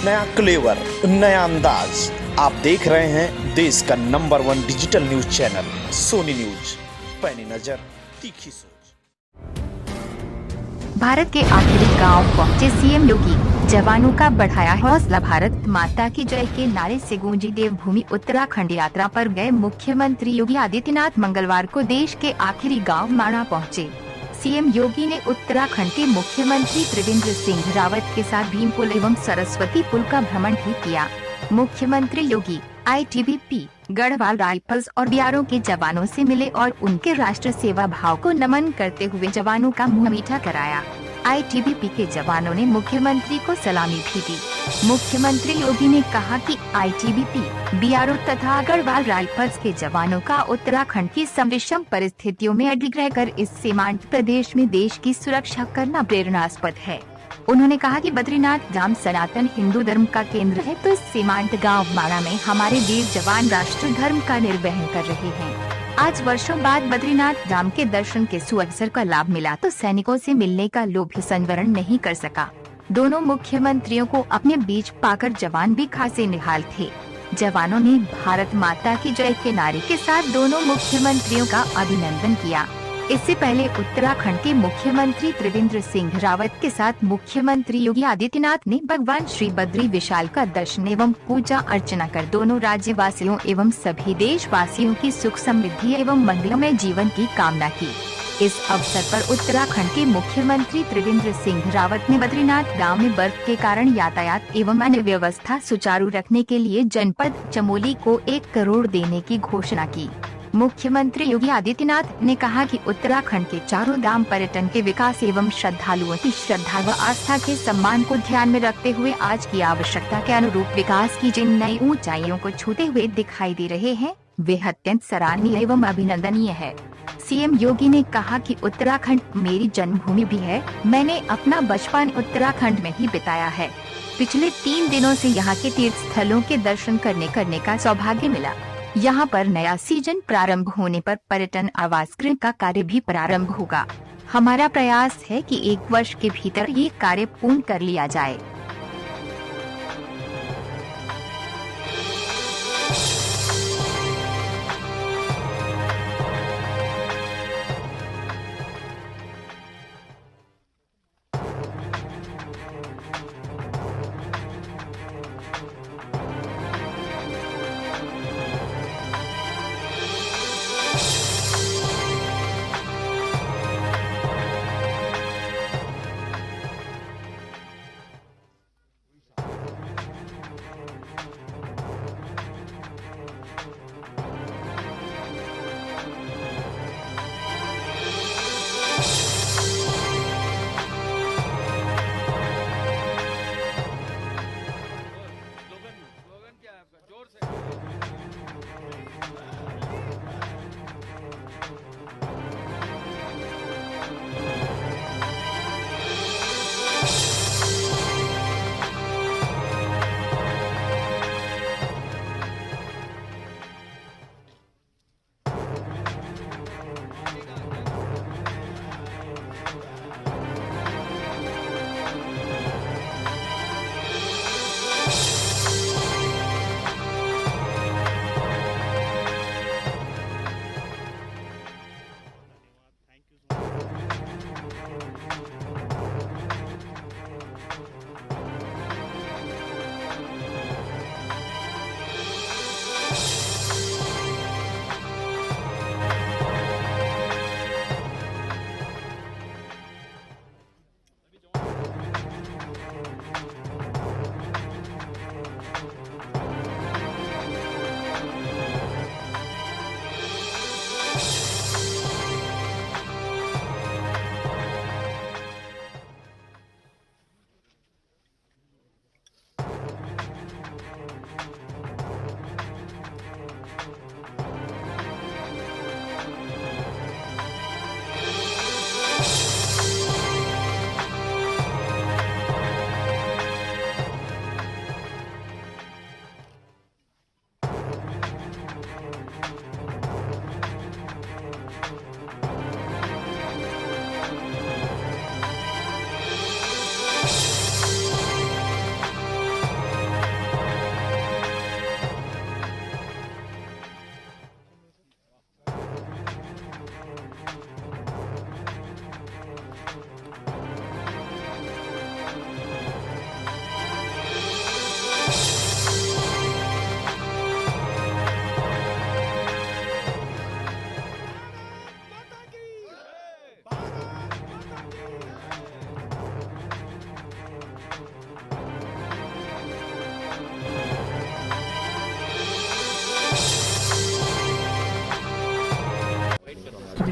नया क्लेवर, नया अंदाज। आप देख रहे हैं देश का number 1 digital news channel Soni news. पैनी नजर, तीखी सोच। भारत के आखिरी गांव पहुंचे सीएम योगी। जवानों का बढ़ाया हौसला, भारत माता की जय के नारे से गूंजी देवभूमि उत्तराखंड यात्रा पर गए मुख्यमंत्री योगी आदित्यनाथ मंगलवार को देश के आखिरी गांव माणा पहुंचे। सीएम योगी ने उत्तराखंड के मुख्यमंत्री त्रिवेंद्र सिंह रावत के साथ भीम पुल एवं सरस्वती पुल का भ्रमण भी किया। मुख्यमंत्री योगी आईटीबीपी, गढ़वाल राइफल्स और बीआरओ के जवानों से मिले और उनके राष्ट्र सेवा भाव को नमन करते हुए जवानों का मुंह मीठा कराया। आईटीबीपी के जवानों ने मुख्यमंत्री को सलामी भी दी। मुख्यमंत्री योगी ने कहा कि आईटीबीपी, बीआरओ तथा गढ़वाल राइफल्स के जवानों का उत्तराखंड की संविषम परिस्थितियों में अडिग रहकर इस सीमांत प्रदेश में देश की सुरक्षा करना प्रेरणास्पद है। उन्होंने कहा कि बद्रीनाथ धाम सनातन हिंदू धर्म का केंद्र है, तो इस सीमांत गाँव माणा में हमारे वीर जवान राष्ट्र धर्म का निर्वहन कर रहे हैं। आज वर्षों बाद बद्रीनाथ धाम के दर्शन के सुअवसर का लाभ मिला तो सैनिकों से मिलने का लोभ संवरण नहीं कर सका। दोनों मुख्यमंत्रियों को अपने बीच पाकर जवान भी खासे निहाल थे। जवानों ने भारत माता की जय के नारे के साथ दोनों मुख्यमंत्रियों का अभिनंदन किया। इससे पहले उत्तराखंड के मुख्यमंत्री त्रिवेंद्र सिंह रावत के साथ मुख्यमंत्री योगी आदित्यनाथ ने भगवान श्री बद्री विशाल का दर्शन एवं पूजा अर्चना कर दोनों राज्यवासियों एवं सभी देशवासियों की सुख समृद्धि एवं मंगलमय जीवन की कामना की। इस अवसर पर उत्तराखंड के मुख्यमंत्री त्रिवेंद्र सिंह रावत ने बद्रीनाथ धाम में बर्फ के कारण यातायात एवं अन्य व्यवस्था सुचारू रखने के लिए जनपद चमोली को 1 करोड़ देने की घोषणा की। मुख्यमंत्री योगी आदित्यनाथ ने कहा कि उत्तराखंड के चारों धाम पर्यटन के विकास एवं श्रद्धालुओं की श्रद्धा व आस्था के सम्मान को ध्यान में रखते हुए आज की आवश्यकता के अनुरूप विकास की जिन नई ऊंचाइयों को छूते हुए दिखाई दे रहे हैं, वे अत्यंत सराहनीय एवं अभिनंदनीय है। सीएम योगी ने कहा कि उत्तराखंड मेरी जन्मभूमि भी है। मैंने अपना बचपन उत्तराखंड में ही बिताया है। पिछले 3 दिनों से यहाँ के तीर्थ स्थलों के दर्शन करने का सौभाग्य मिला। यहाँ पर नया सीजन प्रारंभ होने पर पर्यटन आवास गृह का कार्य भी प्रारंभ होगा। हमारा प्रयास है कि 1 वर्ष के भीतर ये कार्य पूर्ण कर लिया जाए।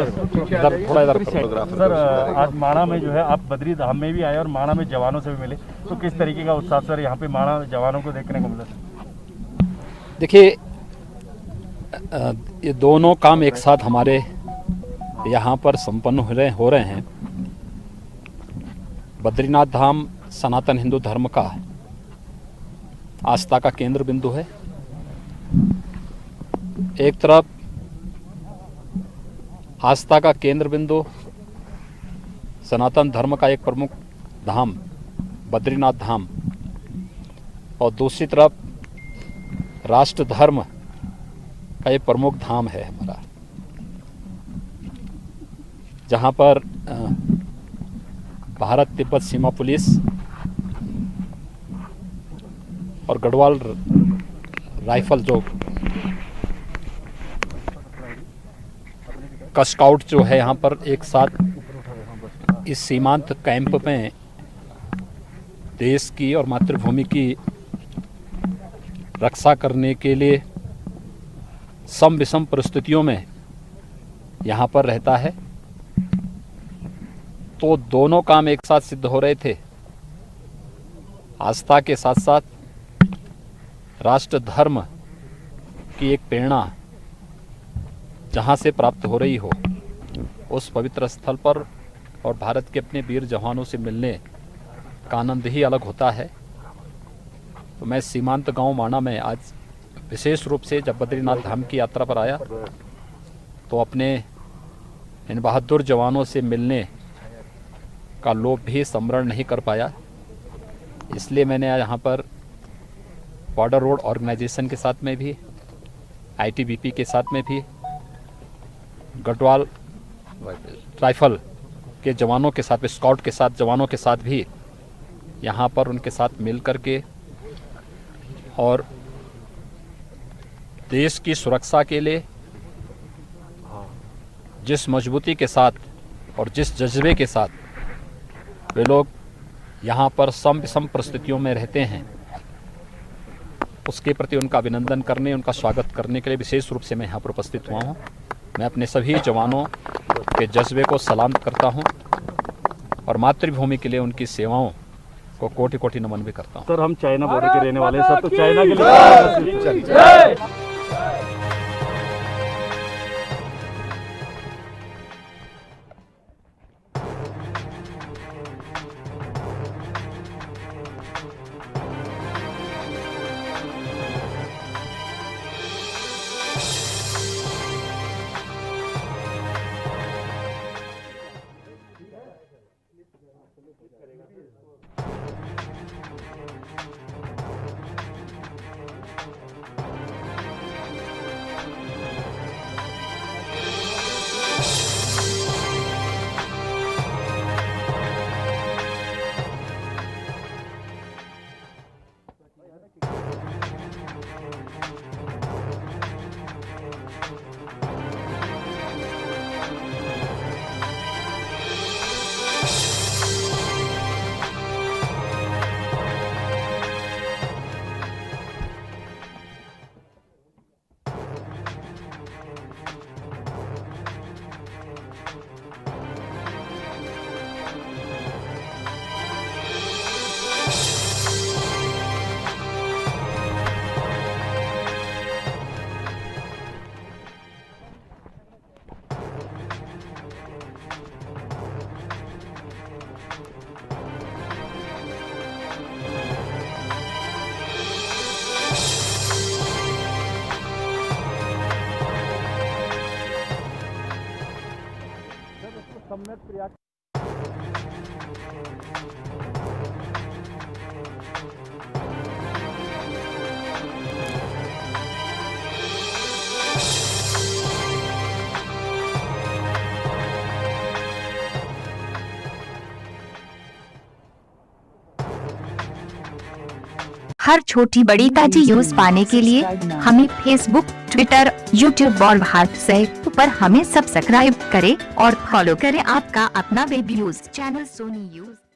इधर थोड़ा इधर सर, आज माणा में जो है आप बद्री धाम में भी आए और माणा में जवानों से भी मिले, तो किस तरीके का उत्साह सर यहाँ पे माणा जवानों को देखने को मिला? देखिए, ये दोनों काम एक साथ हमारे यहाँ पर संपन्न हो रहे हैं। बद्रीनाथ धाम सनातन हिंदू धर्म का आस्था का केंद्र बिंदु है। एक तरफ आस्था का केंद्र बिंदु सनातन धर्म का एक प्रमुख धाम बद्रीनाथ धाम, और दूसरी तरफ राष्ट्र धर्म का एक प्रमुख धाम है हमारा, जहां पर भारत तिब्बत सीमा पुलिस और गढ़वाल राइफल जो का स्काउट जो है यहाँ पर एक साथ इस सीमांत कैंप में देश की और मातृभूमि की रक्षा करने के लिए सम विषम परिस्थितियों में यहाँ पर रहता है। तो दोनों काम एक साथ सिद्ध हो रहे थे। आस्था के साथ साथ राष्ट्र धर्म की एक प्रेरणा जहाँ से प्राप्त हो रही हो, उस पवित्र स्थल पर और भारत के अपने वीर जवानों से मिलने का आनंद ही अलग होता है। तो मैं सीमांत गांव माणा में आज विशेष रूप से जब बद्रीनाथ धाम की यात्रा पर आया तो अपने इन बहादुर जवानों से मिलने का लोभ भी स्मरण नहीं कर पाया। इसलिए मैंने यहाँ पर बॉर्डर रोड ऑर्गेनाइजेशन के साथ में भी, आईटीबीपी के साथ में भी, गढ़वाल राइफल के जवानों के साथ, स्काउट के साथ जवानों के साथ भी यहाँ पर उनके साथ मिल कर के और देश की सुरक्षा के लिए जिस मजबूती के साथ और जिस जज्बे के साथ वे लोग यहाँ पर सम विषम परिस्थितियों में रहते हैं, उसके प्रति उनका अभिनंदन करने, उनका स्वागत करने के लिए विशेष रूप से मैं यहाँ पर उपस्थित हुआ हूँ। मैं अपने सभी जवानों के जज्बे को सलाम करता हूँ और मातृभूमि के लिए उनकी सेवाओं को कोटि कोटि नमन भी करता हूँ। सर, हम चाइना बॉर्डर के रहने वाले हैं सर, तो चाइना के लिए हर छोटी बड़ी ताजी न्यूज पाने के लिए हमें फेसबुक, ट्विटर, यूट्यूब और व्हाट्सएप पर हमें सब्सक्राइब करें और फॉलो करें आपका अपना web news channel Soni news.